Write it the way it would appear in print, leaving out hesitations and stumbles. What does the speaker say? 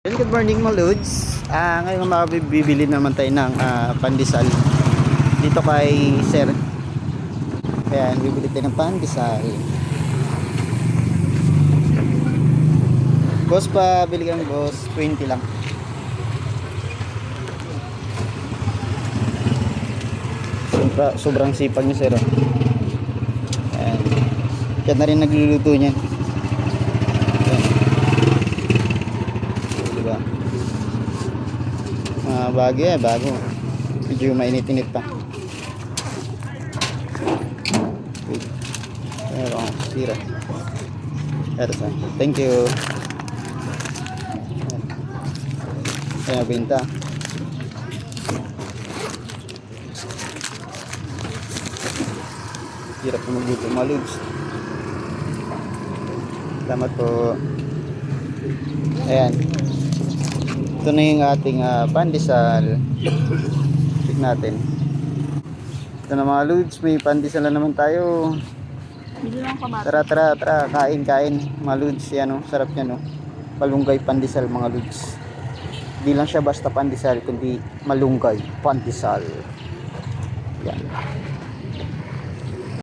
Good morning mga lods. Ngayon makabibili naman tayo ng pandesal dito kay Sir. Ayan, bibili tayo ng pandesal. Boss, pa bili kang boss, 20 lang. Sobrang sipag ni Sir. Ayan. Siya na rin nagluluto niyan. Diba? Bago. Medyo mainit-init pa. Wait. Ayan, sira. Thank you. Ayan, benta. Hirap po magluto mga lods. Salamat po. Ayan. Ito na yung ating pandesal. Check natin. Ito na mga lods. May pandesal na naman tayo. Tara. Kain. Mga lods. Yan o. Sarap yan o. Malunggay pandesal mga lods. Hindi lang siya basta pandesal, kundi malunggay pandesal. Yan.